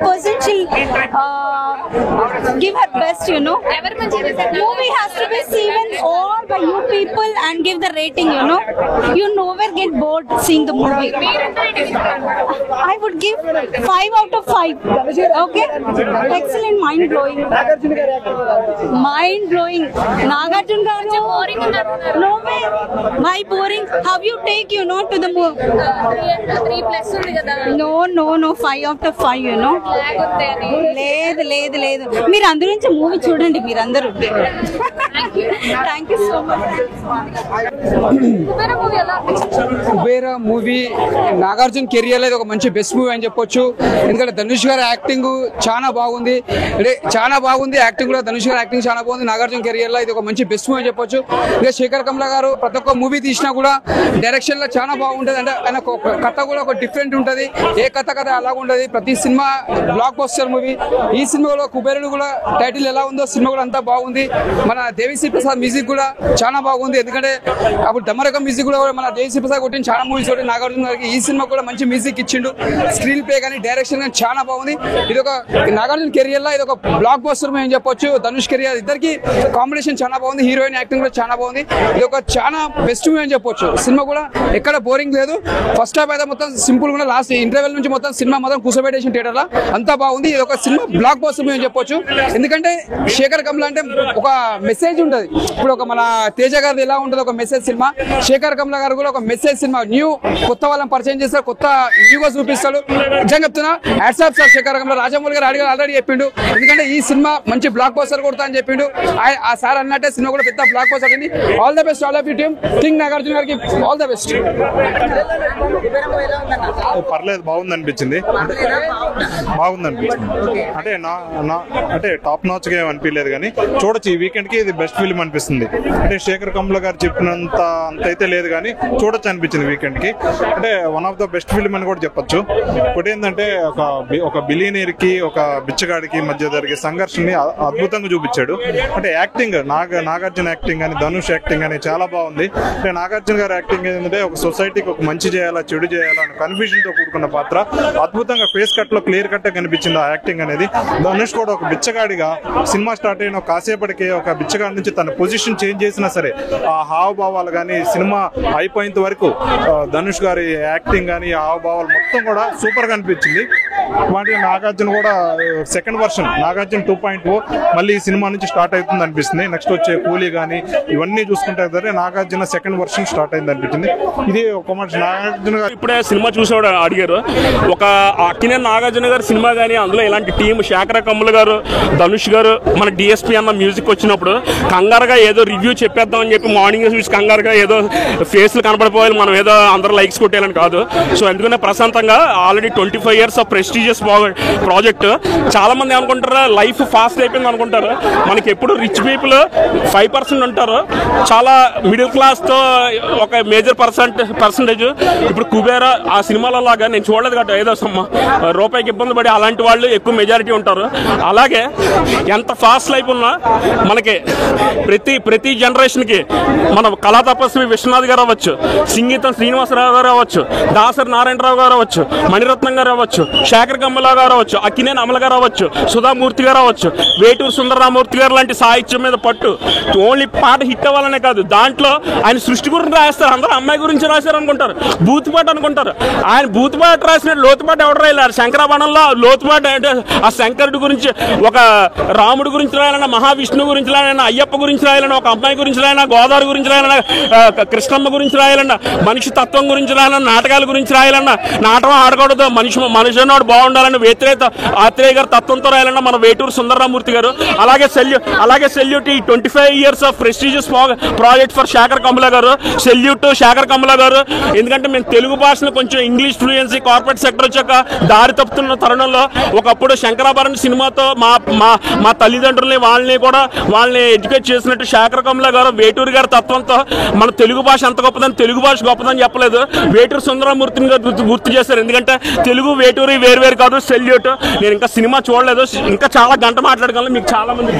person she'll give her best, you know. Movie has to be seen all by you people and give the rating, you know. You nowhere get bored seeing the movie. I would give 5 out of 5. Okay, excellent, mind blowing. Mind blowing. Nagarjuna garu boring. No way. Why boring? How you take, you know, to the movie? 3 plus undi kada. No 5 out of 5, you know. లేదు మీరు అందరూ నుంచి movie చూడండి మీరందరూ. Thank you so much. Kubera movie Nagarjuna career లో ఒక మంచి best movie అని చెప్పొచ్చు. ఎందుకంటే ధనుష్ గారి యాక్టింగ్ చాలా బాగుంది, యాక్టింగ్ కూడా ధనుష్ గారి యాక్టింగ్ చాలా బాగుంది. నాగార్జున కెరియర్ లో ఇది ఒక మంచి బెస్ట్ మూవీ అని చెప్పొచ్చు. ఇంకా శేఖర్ కమ్లా గారు ప్రతి ఒక్క మూవీ తీసినా కూడా డైరెక్షన్ లో చాలా బాగుంటది. అంటే ఆయన కథ కూడా ఒక డిఫరెంట్ ఉంటది, ఏ కథ అలాగ ఉంటది. ప్రతి సినిమా బ్లాక్ బస్టర్ మూవీ. ఈ సినిమాలో కుబేరుడు కూడా టైటిల్ ఎలా ఉందో సినిమా కూడా అంతా బాగుంది. మన దేవిశ్రీ ప్రసాద్ మ్యూజిక్ కూడా చాలా బాగుంది. ఎందుకంటే అప్పుడు డమరకం మ్యూజిక్ కూడా మన దేవిశ్రీ ప్రసాద్ కొట్టిన చాలా మూవీస్ కొట్టి నాగార్జున గారికి ఈ సినిమా కూడా మంచి మ్యూజిక్ ఇచ్చిండు. స్క్రీన్ ప్లే కానీ డైరెక్షన్ కానీ చాలా బాగుంది. ఇది ఒక నాగార్జున కెరియర్ లో ఇది ఒక బ్లాక్ బస్టర్ మూవీ అని చెప్పొచ్చు. ధనుష్ కెరియర్ ఇద్దరికి కాంబినేషన్ చాలా బాగుంది, హీరోయిన్ యాక్టింగ్ కూడా చాలా బాగుంది. ఇది ఒక చాలా బెస్ట్ మూవీ అని చెప్పొచ్చు. సినిమా కూడా ఎక్కడ బోరింగ్ లేదు. ఫస్ట్ హాఫ్ అయితే మొత్తం సింపుల్ గా, లాస్ట్ ఇంటర్వెల్ నుంచి మొత్తం సినిమా మొత్తం కూర్చోబెట్టేసిన థియేటర్ లో అంతా బాగుంది. ఇది ఒక సినిమా బ్లాక్ బస్టర్ మూవీ అని చెప్పొచ్చు. ఎందుకంటే శేఖర్ కమ్లా అంటే ఒక మెసేజ్ ఉంటది. ఇప్పుడు ఒక మన తేజ గారిది ఎలా ఉంటుంది ఒక మెసేజ్ సినిమా, శేఖర్ కమ్లా గారు కూడా ఒక మెసేజ్ సినిమా. కొత్త వాళ్ళని పరిచయం చేస్తారు, కొత్త న్యూగా చూపిస్తాడు. నిజంగా చెప్తున్నా, hats off sir Shekhar Kamla. Rajamouli గారు ఆల్రెడీ చెప్పిండు, ఎందుకంటే ఈ సినిమా మంచి బ్లాక్ బస్టర్ కొడతా అని చెప్పిండు. ఆ సార్ అన్నట్టే సినిమా కూడా పెద్ద బ్లాక్ బస్టర్ అయింది. All the best all of you team. King Nagarjuna గారికి ఆల్ ద బెస్ట్. పర్లేదు, బాగుంది అనిపించింది. అంటే టాప్ నాచ్ గా అనిపించలేదు, కానీ చూడొచ్చు. ఈ వీకెండ్ కి ఇది బెస్ట్ ఫిల్మ్ అనిపిస్తుంది. అంటే శేఖర్ కమ్లా గారు చెప్పినంత అయితే లేదు, కానీ చూడొచ్చు అనిపించింది వీకెండ్ కి. అంటే one of the best film అని కూడా చెప్పొచ్చు. ఒకటి ఏంటంటే ఒక బిలియనీర్ కి ఒక బిచ్చగాడికి మధ్య జరిగే సంఘర్షణని అద్భుతంగా చూపించాడు. అంటే యాక్టింగ్ నాగార్జున యాక్టింగ్ అని, ధనుష్ యాక్టింగ్ అని చాలా బాగుంది. అంటే నాగార్జున గారి యాక్టింగ్ ఏంటంటే ఒక సొసైటీకి ఒక మంచి చేయాలా చెడు చేయాలా అని కన్ఫ్యూజన్ తో కూడుకున్న పాత్ర అద్భుతంగా ఫేస్ కట్ లో క్లియర్ కట్ గా కనిపించింది ఆ యాక్టింగ్ అనేది. ధనుష్ కూడా ఒక బిచ్చగాడిగా సినిమా స్టార్ట్ అయిన కాసేపటికి ఒక బిచ్చగాడి నుంచి తన పొజిషన్ చేంజ్ చేసినా సరే ఆ హావభావాలు కానీ సినిమా అయిపోయేంత వరకు ధనుష్ గారి యాక్టింగ్ కానీ హావభావాలు మొత్తం కూడా సూపర్ గా అనిపించింది. వాటి నాగార్జున కూడా సెకండ్ వర్షన్ నాగార్జున 2.0 మళ్ళీ ఈ సినిమా నుంచి స్టార్ట్ అవుతుంది అనిపిస్తుంది. నెక్స్ట్ వచ్చే కూలీ కానీ ఇవన్నీ చూసుకుంటే నాగార్జున సెకండ్ వర్షన్ స్టార్ట్ అయింది అనిపించింది. ఇది ఒక మనిషి నాగార్జున గారు ఇప్పుడే సినిమా చూసేవాడు అడిగారు, ఒక అక్కినే నాగార్జున గారు సినిమా కానీ అందులో ఇలాంటి టీం శేఖర్ కమ్ముల గారు, ధనుష్ గారు, మన డిఎస్పీ అన్న మ్యూజిక్ వచ్చినప్పుడు కంగారుగా ఏదో రివ్యూ చెప్పేద్దామని చెప్పి మార్నింగ్ చూసి కంగారుగా ఏదో ఫేస్లు కనపడిపోవాలి, మనం ఏదో అందరూ లైక్స్ కొట్టేయాలని కాదు. సో ఎందుకంటే ప్రశాంతంగా already 25 years of prestigious project. చాలా మంది అనుకుంటారు లైఫ్ ఫాస్ట్ అయిపోయింది అనుకుంటారు. మనకి ఎప్పుడు రిచ్ పీపుల్ 5% ఉంటారు, చాలా మిడిల్ క్లాస్ తో ఒక మేజర్ పర్సంటేజ్. ఇప్పుడు కుబేరా ఆ సినిమాలో లాగా నేను చూడలేదు కదా, ఏదో రూపాయికి ఇబ్బంది పడి అలాంటి వాళ్ళు ఎక్కువ మెజారిటీ ఉంటారు. అలాగే ఎంత ఫాస్ట్ లైఫ్ ఉన్నా మనకి ప్రతి జనరేషన్ కి మన కళా తపస్వి విశ్వనాథ్ గారు అవ్వచ్చు, సంగీతం శ్రీనివాసరావు గారు అవ్వచ్చు, దాసరి నారాయణరావు గారు అవ్వచ్చు, మణిరత్నం గారు అవ్వచ్చు, శేఖర్ కమ్లా గారు అవ్వచ్చు, అక్కినేని అమల గారు అవ్వచ్చు, సుధామూర్తి గారు అవ్వచ్చు, వేటూరు సుందరరామూర్తి గారు లాంటి సాహిత్యం మీద పట్టు. ఓన్లీ పాట హిట్ అవ్వాలనే కాదు, దాంట్లో ఆయన సృష్టి గురించి రాస్తారు. అందరూ అమ్మాయి గురించి రాశారు అనుకుంటారు, బూతుపాట అనుకుంటారు. ఆయన బూతుపాట రాసిన లోతుపాట ఎవడు రాయలేరు. శంకరాభరణంలో లోతుపాట అంటే ఆ శంకరుడి గురించి, ఒక రాముడి గురించి రాయాలన్నా, మహావిష్ణు గురించి రాయాలన్నా, అయ్యప్ప గురించి రాయాలన్నా, ఒక అమ్మాయి గురించి రాయాలన్నా, గోదావరి గురించి రాయాలన్నా, కృష్ణమ్మ గురించి రాయాలన్నా, మనిషి తత్వం గురించి రాయాలన్నా, నాటకాల గురించి రాయాలన్నా, నాటకం ఆడకూడదు, మనిషి అన్నవాడు బాగుండాలని ఆత్రేయ గారు తత్వంతో రాయాలన్నా మన వేటూరు సుందరరామూర్తి గారు. అలాగే సెల్యూట్ ఈ 25 years of prestigious project for Shekhar Kamla గారు. సెల్యూట్ శేఖర్ కమ్లా గారు. ఎందుకంటే మేము తెలుగు భాషను కొంచెం ఇంగ్లీష్ ఫ్లూయెన్సీ కార్పొరేట్ సెక్టర్ వచ్చాక దారి తప్పుతున్న తరుణంలో ఒకప్పుడు శంకరాభరణ సినిమాతో మా తల్లిదండ్రుల్ని వాళ్ళని ఎడ్యుకేట్ చేసినట్టు శేఖర్ కమ్లా గారు వేటూరు గారి తత్వంతో మన తెలుగు భాష ఎంత గొప్పదని, తెలుగు భాష గొప్పదని చెప్పలేదు, వేటూరు సుందరరామూర్తిని గారు గుర్తు చేశారు. ఎందుకంటే తెలుగు వేటూరు వేరు కాదు. సెల్యూట్. నేను ఇంకా సినిమా చూడలేదు, ఇంకా చాలా గంట మాట్లాడగలను, మీకు చాలా మంది